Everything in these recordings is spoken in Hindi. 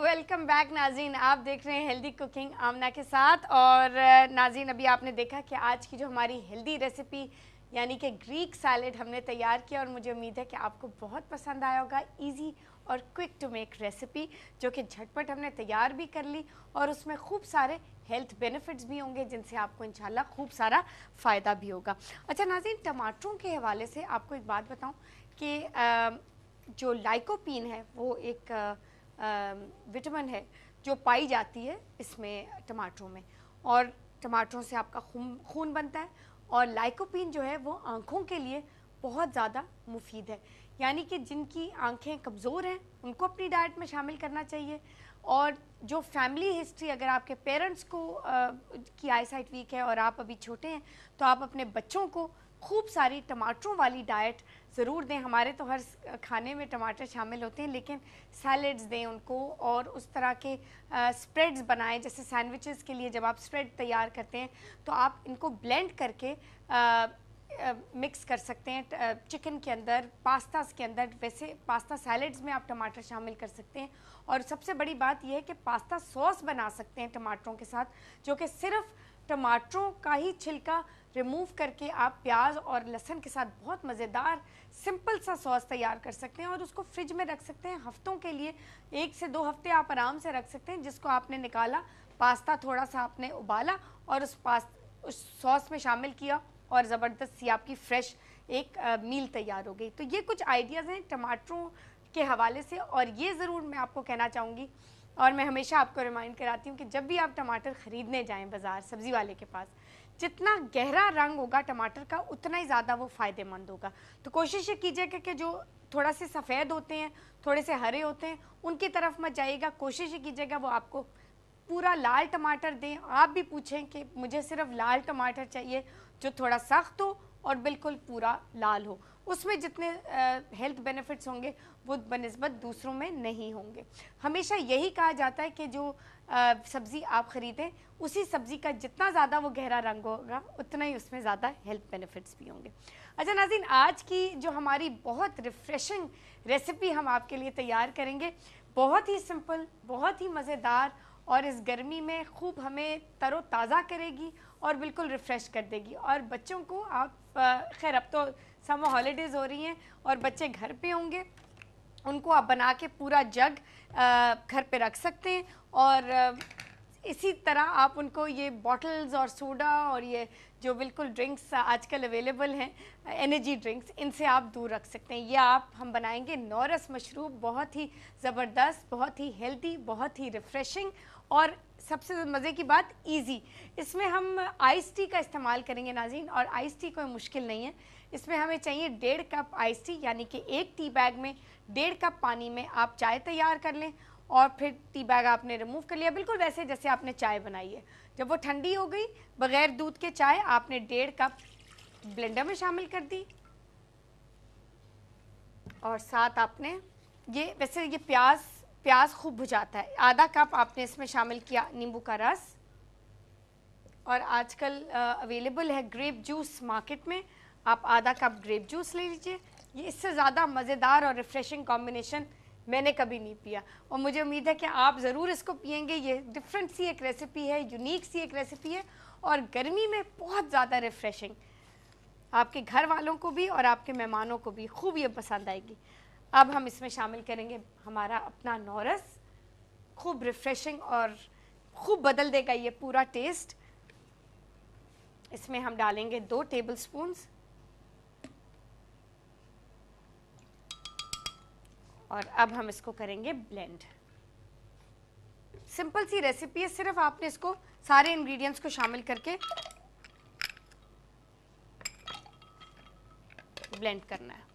वेलकम बैक नाज़रीन, आप देख रहे हैं हेल्दी कुकिंग आमना के साथ। और नाज़रीन, अभी आपने देखा कि आज की जो हमारी हेल्दी रेसिपी यानी कि ग्रीक सैलेड हमने तैयार किया और मुझे उम्मीद है कि आपको बहुत पसंद आया होगा। इजी और क्विक टू मेक रेसिपी जो कि झटपट हमने तैयार भी कर ली और उसमें खूब सारे हेल्थ बेनिफिट्स भी होंगे जिनसे आपको इंशाल्लाह खूब सारा फ़ायदा भी होगा। अच्छा नाज़रीन, टमाटरों के हवाले से आपको एक बात बताऊँ कि जो लाइकोपीन है वो एक विटामिन है जो पाई जाती है इसमें टमाटरों में, और टमाटरों से आपका खून बनता है। और लाइकोपीन जो है वो आँखों के लिए बहुत ज़्यादा मुफीद है, यानी कि जिनकी आँखें कमज़ोर हैं उनको अपनी डाइट में शामिल करना चाहिए। और जो फैमिली हिस्ट्री, अगर आपके पेरेंट्स को की आई साइट वीक है और आप अभी छोटे हैं तो आप अपने बच्चों को खूब सारी टमाटरों वाली डाइट ज़रूर दें। हमारे तो हर खाने में टमाटर शामिल होते हैं, लेकिन सैलेड्स दें उनको और उस तरह के स्प्रेड्स बनाएं। जैसे सैंडविचेस के लिए जब आप स्प्रेड तैयार करते हैं तो आप इनको ब्लेंड करके मिक्स कर सकते हैं चिकन के अंदर, पास्तास के अंदर। वैसे पास्ता सैलेड्स में आप टमाटर शामिल कर सकते हैं। और सबसे बड़ी बात यह है कि पास्ता सॉस बना सकते हैं टमाटरों के साथ, जो कि सिर्फ टमाटरों का ही छिलका रिमूव करके आप प्याज और लहसुन के साथ बहुत मज़ेदार सिंपल सा सॉस तैयार कर सकते हैं और उसको फ्रिज में रख सकते हैं हफ्तों के लिए। 1 से 2 हफ्ते आप आराम से रख सकते हैं। जिसको आपने निकाला, पास्ता थोड़ा सा आपने उबाला और उस सॉस में शामिल किया और ज़बरदस्त सी आपकी फ़्रेश एक मील तैयार हो गई। तो ये कुछ आइडियाज़ हैं टमाटरों के हवाले से। और ये ज़रूर मैं आपको कहना चाहूँगी, और मैं हमेशा आपको रिमाइंड कराती हूँ कि जब भी आप टमाटर ख़रीदने जाएं बाज़ार सब्ज़ी वाले के पास, जितना गहरा रंग होगा टमाटर का उतना ही ज़्यादा वो फ़ायदेमंद होगा। तो कोशिश ये कीजिएगा कि जो थोड़ा से सफ़ेद होते हैं, थोड़े से हरे होते हैं, उनकी तरफ मत जाइएगा। कोशिश ये कीजिएगा वो आपको पूरा लाल टमाटर दें। आप भी पूछें कि मुझे सिर्फ लाल टमाटर चाहिए जो थोड़ा सख्त हो और बिल्कुल पूरा लाल हो। उसमें जितने हेल्थ बेनिफिट्स होंगे वो बनिस्बत दूसरों में नहीं होंगे। हमेशा यही कहा जाता है कि जो सब्ज़ी आप ख़रीदें उसी सब्ज़ी का जितना ज़्यादा वो गहरा रंग होगा उतना ही उसमें ज़्यादा हेल्थ बेनिफिट्स भी होंगे। अच्छा नाज़रीन, आज की जो हमारी बहुत रिफ़्रेशिंग रेसिपी हम आपके लिए तैयार करेंगे, बहुत ही सिंपल, बहुत ही मज़ेदार और इस गर्मी में खूब हमें तरोताज़ा करेगी और बिल्कुल रिफ़्रेश कर देगी। और बच्चों को आप खैर अब तो समर हॉलीडेज़ हो रही हैं और बच्चे घर पे होंगे, उनको आप बना के पूरा जग घर पे रख सकते हैं। और इसी तरह आप उनको ये बॉटल्स और सोडा और ये जो बिल्कुल ड्रिंक्स आजकल अवेलेबल हैं, एनर्जी ड्रिंक्स, इनसे आप दूर रख सकते हैं। ये हम बनाएंगे नौरस मशरूब, बहुत ही ज़बरदस्त, बहुत ही हेल्दी, बहुत ही रिफ़्रेशिंग और सबसे मज़े की बात इजी। इसमें हम आइस टी का इस्तेमाल करेंगे नाज़रीन, और आइस टी कोई मुश्किल नहीं है। इसमें हमें चाहिए 1.5 कप आइस टी, यानी कि 1 टी बैग में 1.5 कप पानी में आप चाय तैयार कर लें और फिर टी बैग आपने रिमूव कर लिया, बिल्कुल वैसे जैसे आपने चाय बनाई है। जब वो ठंडी हो गई, बग़ैर दूध के चाय आपने 1.5 कप ब्लेंडर में शामिल कर दी और साथ आपने वैसे ये प्याज खूब भुजाता है, आधा कप आपने इसमें शामिल किया नींबू का रस। और आजकल अवेलेबल है ग्रेप जूस मार्केट में, आप आधा कप ग्रेप जूस ले लीजिए। ये इससे ज़्यादा मज़ेदार और रिफ़्रेशिंग कॉम्बिनेशन मैंने कभी नहीं पिया और मुझे उम्मीद है कि आप ज़रूर इसको पियेंगे। ये डिफरेंट सी एक रेसिपी है, यूनिक सी एक रेसिपी है और गर्मी में बहुत ज़्यादा रिफ़्रेशिंग, आपके घर वालों को भी और आपके मेहमानों को भी खूब ये पसंद आएगी। अब हम इसमें शामिल करेंगे हमारा अपना नौरस, खूब रिफ़्रेशिंग और खूब बदल देगा ये पूरा टेस्ट। इसमें हम डालेंगे 2 टेबलस्पून्स और अब हम इसको करेंगे ब्लेंड। सिंपल सी रेसिपी है, सिर्फ आपने इसको सारे इंग्रेडिएंट्स को शामिल करके ब्लेंड करना है।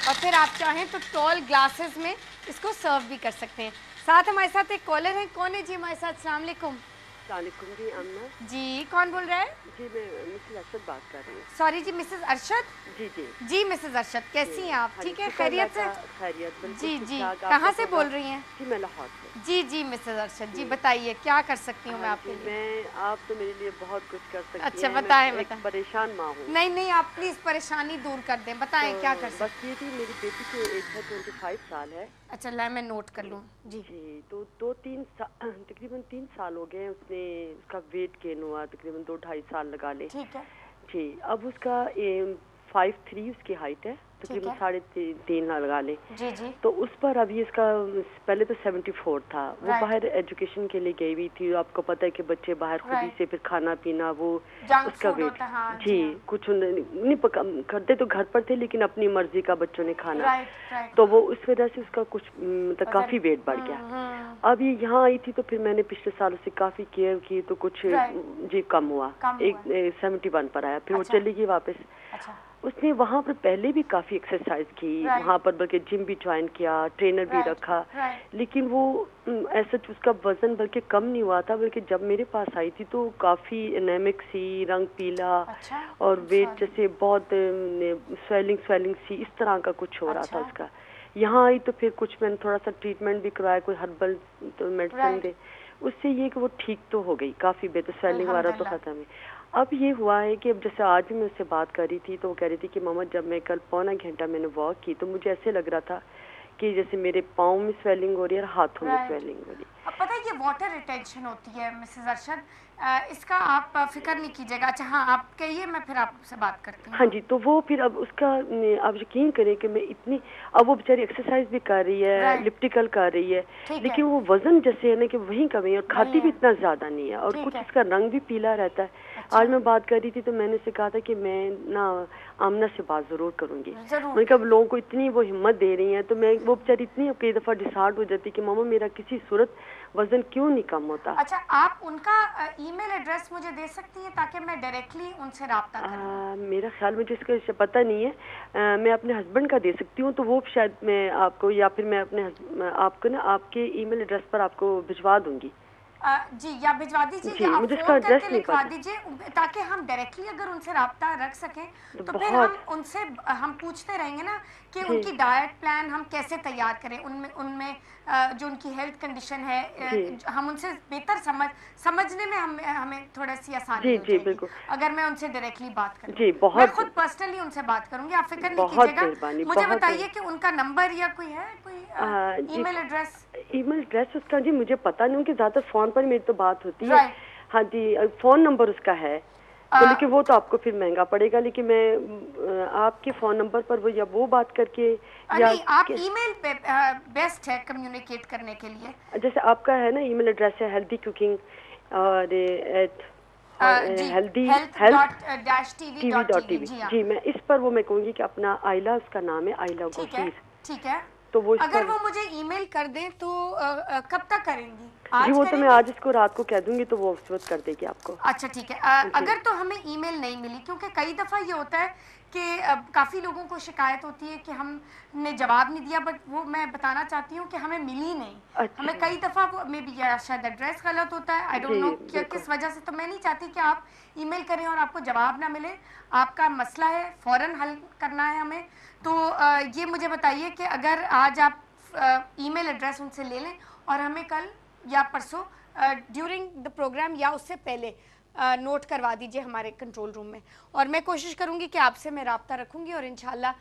और फिर आप चाहें तो टॉल ग्लासेस में इसको सर्व भी कर सकते हैं। साथ हमारे साथ एक कॉलर है। कौन है जी हमारे साथ? अस्सलाम वालेकुम। अस्सलामुअलैकुम जी आमना। जी कौन बोल रहा है? जी मैं मिसेस अरशद बात कर रही हूँ। सॉरी जी, मिसेस अरशद। जी जी जी मिसेस अरशद, कैसी हैं आप? हाँ ठीक जी, है, शुक्र खैरियत से? अल्लाह का, खैरियत बिल्कुल जी ठीक जी, ठाक। कहाँ आपका से बोल प्रोग्राम? रही हैं? जी मैं लाहौर से। जी जी मिसेस अरशद जी, जी बताइए क्या कर सकती हूँ हाँ मैं जी, आपके लिए? आप तो मेरे लिए बहुत कुछ कर सकती अच्छा हैं। मैं बताएं एक बताएं। परेशान माँ हूँ। नहीं नहीं, आप प्लीज परेशानी दूर कर दें, तो बताएं क्या कर बस सकते? ये थी, मेरी बेटी की एज है 25 साल है। अच्छा ला मैं नोट कर लूँ। जी जी तो तकरीबन 3 साल हो गए उसने, उसका वेट गेन हुआ तकरीबन 2-2.5 साल लगा ले। ठीक है जी अब उसका 5'3" उसकी हाइट है, ठीक तकरीबन है। 3.5 लगा ले। जी जी तो उस पर अभी इसका पहले तो 74 था। वो राइट बाहर एजुकेशन के लिए गई हुई थी। आपको पता है कि बच्चे बाहर खुद ही राइट, से फिर खाना पीना वो जंक उसका फूड वेट। होता है, हाँ जी जी हाँ। कुछ नहीं पका करते तो घर पर थे, लेकिन अपनी मर्जी का बच्चों ने खाना। राइट राइट, तो वो उस वजह से उसका कुछ मतलब वजन काफी वेट बढ़ गया। हम्म, अब ये यहाँ आई थी तो फिर मैंने पिछले साल उससे काफी केयर की तो कुछ राइट, जी कम हुआ। कम हुआ। 71 पर आया, फिर वो अच्छा चली गई वापस। अच्छा उसने वहाँ पर पहले भी काफ़ी एक्सरसाइज की, राइट वहाँ पर बल्कि जिम भी ज्वाइन किया, ट्रेनर भी राइट रखा, राइट। लेकिन वो ऐसा उसका वजन बल्कि कम नहीं हुआ था, बल्कि जब मेरे पास आई थी तो काफ़ी एनेमिक सी, रंग पीला अच्छा और वेट सॉरी। जैसे बहुत स्वेलिंग सी इस तरह का कुछ हो रहा था अच्छा उसका। यहाँ आई तो फिर कुछ मैंने थोड़ा सा ट्रीटमेंट भी करवाया, कोई हर्बल तो मेडिसिन राइट, दे, उससे ये कि वो ठीक तो हो गई, काफ़ी बेहतर, स्वेलिंग वाला तो अल्हम्दुलिल्लाह। ख़त्म है। अब ये हुआ है कि अब जैसे आज भी मैं उससे बात कर रही थी तो वो कह रही थी कि मामा जब मैं कल पौना घंटा मैंने वॉक की तो मुझे ऐसे लग रहा था कि जैसे मेरे पाँव में स्वेलिंग हो रही है और हाथों में राइट, स्वेलिंग हो रही है। अब पता है ये वाटर रिटेंशन होती है मिसेस अरशद, इसका आप फिक्र नहीं कीजिएगा। अच्छा हाँ, आप कहिए, मैं फिर आपसे बात करती हूँ। हाँ हाँ जी, तो वो फिर अब उसका आप यकीन करें कि मैं इतनी, अब वो बेचारी एक्सरसाइज भी कर रही है, राइट, इलिप्टिकल कर रही है, ठीक है, लेकिन वो वजन जैसे है ना कि वहीं कमी है और वही खाती भी है, इतना ज्यादा नहीं है और ठीक कुछ है। इसका रंग भी पीला रहता है। अच्छा आज मैं बात कर रही थी तो मैंने उसे कहा था कि मैं ना आमना से बात जरूर करूंगी। जरूर। मैंने कहा अब लोगों को इतनी वो हिम्मत दे रही हैं तो मैं, वो बेचारी इतनी अब कई दफा डिसहार्ट हो जाती कि मामा मेरा किसी सूरत वजन क्यों नहीं कम होता। अच्छा आप उनका ईमेल एड्रेस मुझे दे सकती हैं ताकि मैं डायरेक्टली उनसे रब्ता कर लूँ? मेरा ख्याल मुझे इसका पता नहीं है। मैं अपने हस्बैंड का दे सकती हूँ, तो वो शायद मैं आपको, या फिर मैं अपने आपको ना आपके ईमेल एड्रेस पर आपको भिजवा दूंगी। जी, या भिजवा दीजिए या जी आप मुझे इसका फ़ोन एड्रेस करके नहीं लिखवा पता। दीजिए, ताकि हम डायरेक्टली अगर उनसे रब्ता रख सकें तो तो फिर हम बहुत उनसे हम पूछते रहेंगे ना कि जी उनकी डाइट प्लान हम कैसे तैयार करें, उनमें उनमें जो उनकी हेल्थ कंडीशन है, जी हम उनसे बेहतर समझने में हमें थोड़ी सी आसानी जी हो जी जाएगी बिल्कुल। अगर मैं उनसे डायरेक्टली बात कर लूँ। जी मैं बहुत खुद पर्सनली उनसे बात करूंगी, आप फिक्र नहीं बहुत कीजिएगा। मेहरबानी, मुझे बहुत बताइए कि उनका नंबर या कोई है, कोई जी ईमेल एड्रेस? ईमेल एड्रेस उसका जी मुझे पता नहीं, उनके ज्यादातर फोन पर मेरी तो बात होती है। राइट, हाँ जी, फोन नंबर उसका है तो, लेकिन वो तो आपको फिर महंगा पड़ेगा, लेकिन मैं आपके फोन नंबर पर वो या वो बात करके या नहीं, आप ईमेल पे बेस्ट है कम्युनिकेट करने के लिए। जैसे आपका है ना ईमेल एड्रेस है हेल्दी कुकिंग और एट जी, healthy health health dot dash TV TV dot dot TV, TV. जी हाँ। जी मैं इस पर वो मैं कहूँगी कि अपना आइला, उसका नाम है आइला ठीक है गोहीर, ठीक है। तो वो इस अगर पर। वो मुझे ईमेल कर दें तो कब तक करेंगी? जी आज वो तो मैं करेंगी? आज इसको रात को कह दूंगी तो वो उस वक्त कर देगी आपको। अच्छा ठीक है। जी अगर तो हमें ईमेल नहीं मिली, क्योंकि कई दफ़ा ये होता है कि काफ़ी लोगों को शिकायत होती है कि हमने जवाब नहीं दिया, बट वो मैं बताना चाहती हूँ कि हमें मिली नहीं। हमें अच्छा कई दफ़ा वो मे बी शायद एड्रेस गलत होता है, आई डोंट जी नो क्या बिल्कुल। किस वजह से। तो मैं नहीं चाहती कि आप ईमेल करें और आपको जवाब ना मिले। आपका मसला है, फ़ौरन हल करना है हमें। तो ये मुझे बताइए कि अगर आज आप ईमेल एड्रेस उनसे ले लें और हमें कल या परसों ड्यूरिंग द प्रोग्राम या उससे पहले नोट करवा दीजिए हमारे कंट्रोल रूम में, और मैं कोशिश करूंगी कि आपसे मैं रब्ता रखूंगी और इंशाल्लाह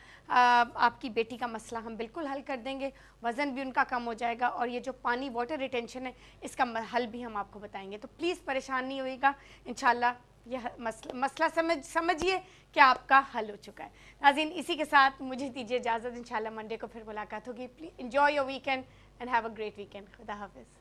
आपकी बेटी का मसला हम बिल्कुल हल कर देंगे। वज़न भी उनका कम हो जाएगा और ये जो पानी वाटर रिटेंशन है इसका हल भी हम आपको बताएंगे। तो प्लीज़ परेशान नहीं होइएगा, इंशाल्लाह यह मसला समझिए कि आपका हल हो चुका है। नाज़रीन, इसी के साथ मुझे दीजिए इजाज़त, इंशाल्लाह मंडे को फिर मुलाकात होगी। Please enjoy your weekend and have a great weekend. खुदा हाफिज़।